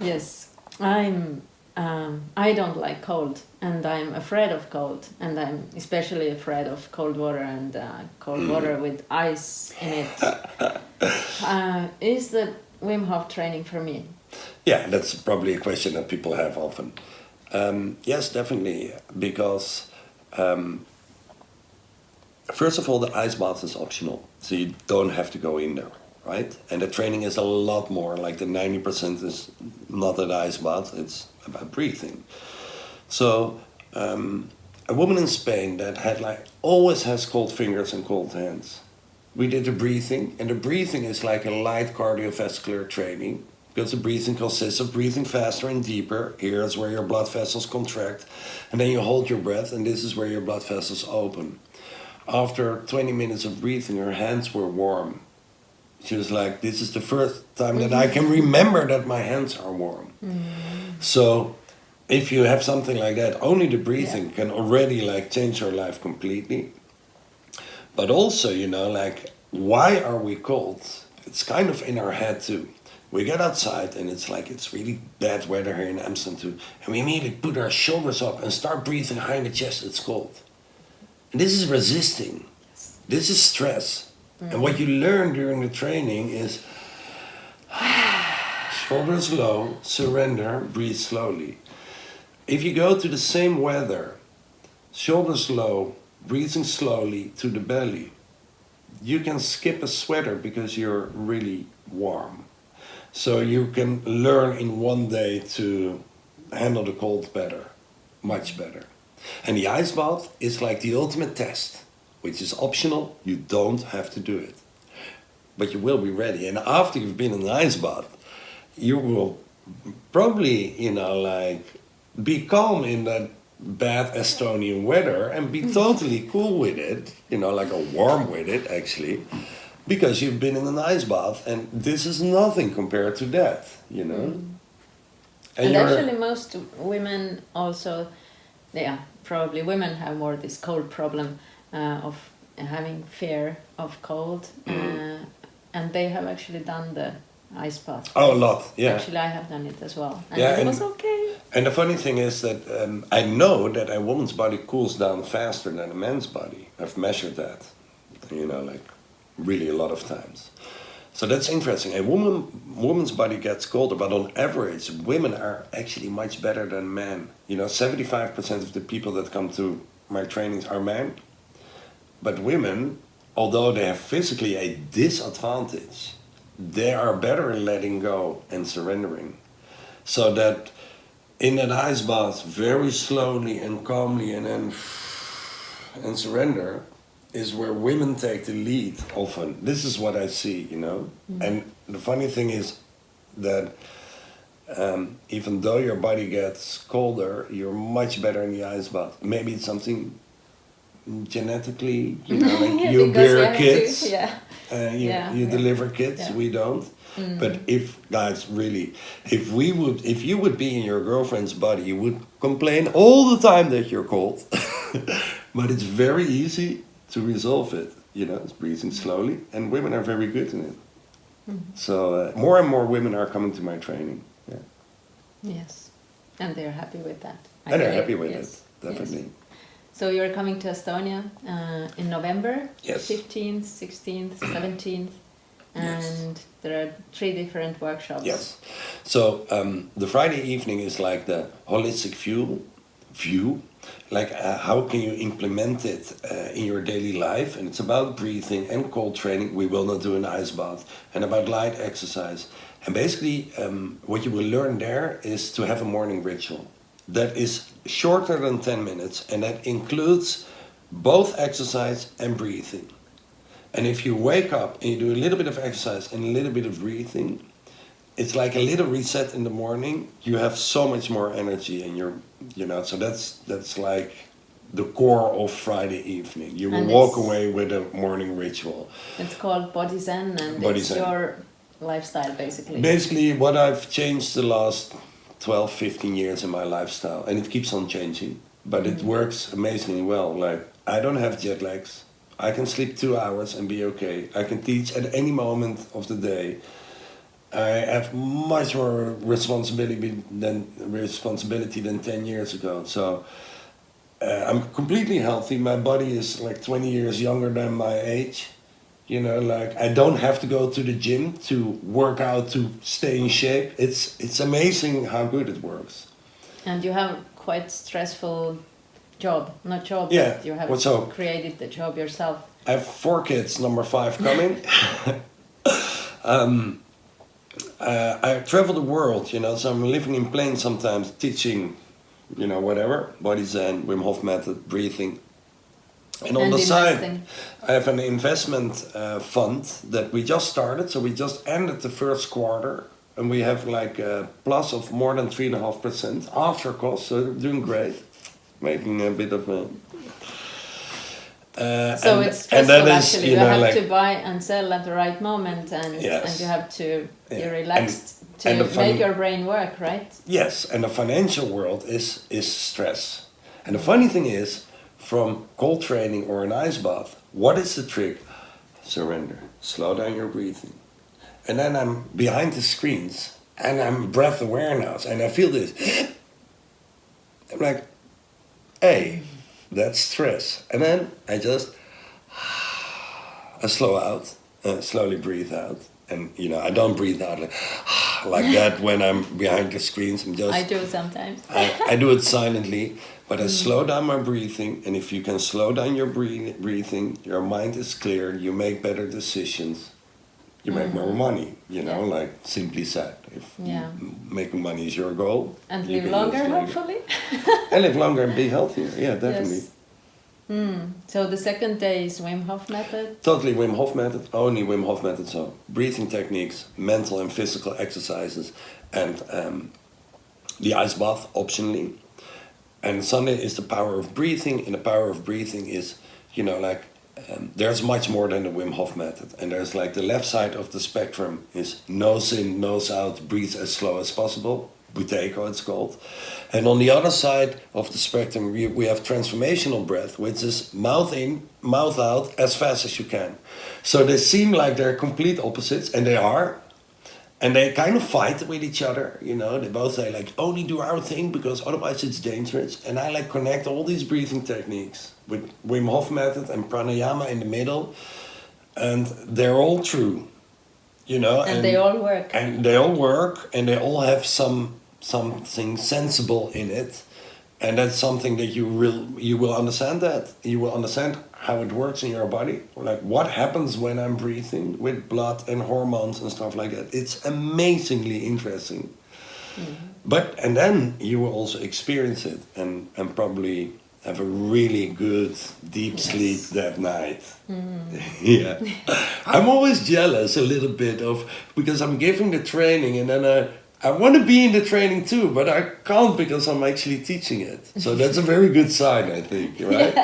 Yes, I don't like cold, and I'm afraid of cold, and I'm especially afraid of cold water and cold water with ice in it. Is the Wim Hof training for me? Yeah, that's probably a question that people have often. Yes, definitely, because first of all, the ice bath is optional, so you don't have to go in there, right? And the training is a lot more, like the 90% is not an ice bath, it's about breathing. So, a woman in Spain that had like always has cold fingers and cold hands. We did the breathing, and the breathing is like a light cardiovascular training because the breathing consists of breathing faster and deeper. Here is where your blood vessels contract, and then you hold your breath, and this is where your blood vessels open. After 20 minutes of breathing, her hands were warm. She was like, "This is the first time that I can remember that my hands are warm." So, if you have something like that, only the breathing can already like change your life completely. But also, like, why are we cold? It's kind of in our head too. We get outside and it's like it's really bad weather here in Amsterdam too, and we immediately put our shoulders up and start breathing high in the chest. It's cold. And this is resisting. This is stress. And what you learn during the training is shoulders low, surrender, breathe slowly. If you go to the same weather, shoulders low, breathing slowly to the belly, you can skip a sweater because you're really warm. So you can learn in one day to handle the cold better, much better. And the ice bath is like the ultimate test, which is optional. You don't have to do it. But you will be ready. And after you've been in an ice bath, you will probably, like, be calm in that bad Estonian weather and be totally cool with it, like a warm with it actually, because you've been in an ice bath and this is nothing compared to that, And actually, most women also, probably women have more this cold problem of having fear of cold, and they have actually done the ice bath. Oh, a lot, yeah. Actually, I have done it as well, and Yeah, it was okay. And the funny thing is that I know that a woman's body cools down faster than a man's body. I've measured that, like really a lot of times. So that's interesting. A woman's body gets colder, but on average, women are actually much better than men. 75% of the people that come to my trainings are men. But women, although they have physically a disadvantage, they are better in letting go and surrendering. So that in that ice bath, very slowly and calmly and surrender is where women take the lead often. This is what I see, And the funny thing is that even though your body gets colder, you're much better in the ice bath. Maybe it's something genetically, like you bear kids, you deliver kids, we don't. But if guys, really, if you would be in your girlfriend's body, you would complain all the time that you're cold. But it's very easy to resolve it. It's breathing slowly, and women are very good in it. So more and more women are coming to my training. Yeah. Yes, and they're happy with that. And they're happy with it, definitely. Yes. So you're coming to Estonia in November? Yes. 15th, 16th, 17th. And there are 3 different workshops. Yes. So the Friday evening is like the holistic view, like how can you implement it in your daily life, and it's about breathing and cold training. We will not do an ice bath, and about light exercise. And basically what you will learn there is to have a morning ritual that is shorter than 10 minutes, and that includes both exercise and breathing. And if you wake up and you do a little bit of exercise and a little bit of breathing, it's like a little reset in the morning. You have so much more energy, and so that's like the core of Friday evening. You will walk away with a morning ritual. It's called Body Zen, and it's your lifestyle, basically. Basically, what I've changed the last 12, 15 years in my lifestyle, and it keeps on changing, but it works amazingly well. Like, I don't have jet lags. I can sleep 2 hours and be okay. I can teach at any moment of the day. I have much more responsibility than 10 years ago. So I'm completely healthy. My body is like 20 years younger than my age. You know, like I don't have to go to the gym to work out to stay in shape. It's amazing how good it works. And you have quite stressful job, not job, Yeah. but you have What's up? created the job yourself. I have 4 kids, number 5 coming. I travel the world, you know, so I'm living in planes sometimes, teaching, you know, whatever, body zen, Wim Hof Method, breathing. And on the side, I have an investment fund that we just started. So we just ended the first quarter, and we have like a plus of more than 3.5% after cost. So we're doing great, making a bit of a. So it's stressful actually. You have to buy and sell at the right moment, and you have to be relaxed to make your brain work, right? Yes, and the financial world is stress. And the funny thing is, from cold training or an ice bath, what is the trick? Surrender. Slow down your breathing. And then I'm behind the screens and I'm breath aware now. And I feel this. I'm like, hey, that's stress. And then I slow out, slowly breathe out. And, you know, I don't breathe out like that when I'm behind the screens. I do sometimes. I do it silently, but I slow down my breathing. And if you can slow down your breathing, your mind is clear, you make better decisions, you make more money, you know, like simply said. If making money is your goal. And live longer, hopefully. And live longer and be healthier, yeah, definitely. Yes. So the second day is Wim Hof Method? Totally Wim Hof Method, only Wim Hof Method. So breathing techniques, mental and physical exercises, and the ice bath optionally. And Sunday is the power of breathing, and the power of breathing is, you know, like there's much more than the Wim Hof Method. And there's like the left side of the spectrum is nose in, nose out, breathe as slow as possible. Buteyko, it's called. And on the other side of the spectrum, we have transformational breath, which is mouth in, mouth out, as fast as you can. So they seem like they're complete opposites, and they are. And they kind of fight with each other, you know. They both say, like, only do our thing, because otherwise it's dangerous. And I, like, connect all these breathing techniques with Wim Hof Method and pranayama in the middle. And they're all true, you know. And they all work. And they all work, and they all have something sensible in it, and that's something that you will understand. That you will understand how it works in your body, like what happens when I'm breathing with blood and hormones and stuff like that. It's amazingly interesting. But and then you will also experience it and probably have a really good deep sleep that night. Yeah, I'm always jealous a little bit because I'm giving the training, and then I want to be in the training too, but I can't because I'm actually teaching it. So that's a very good sign, I think, right?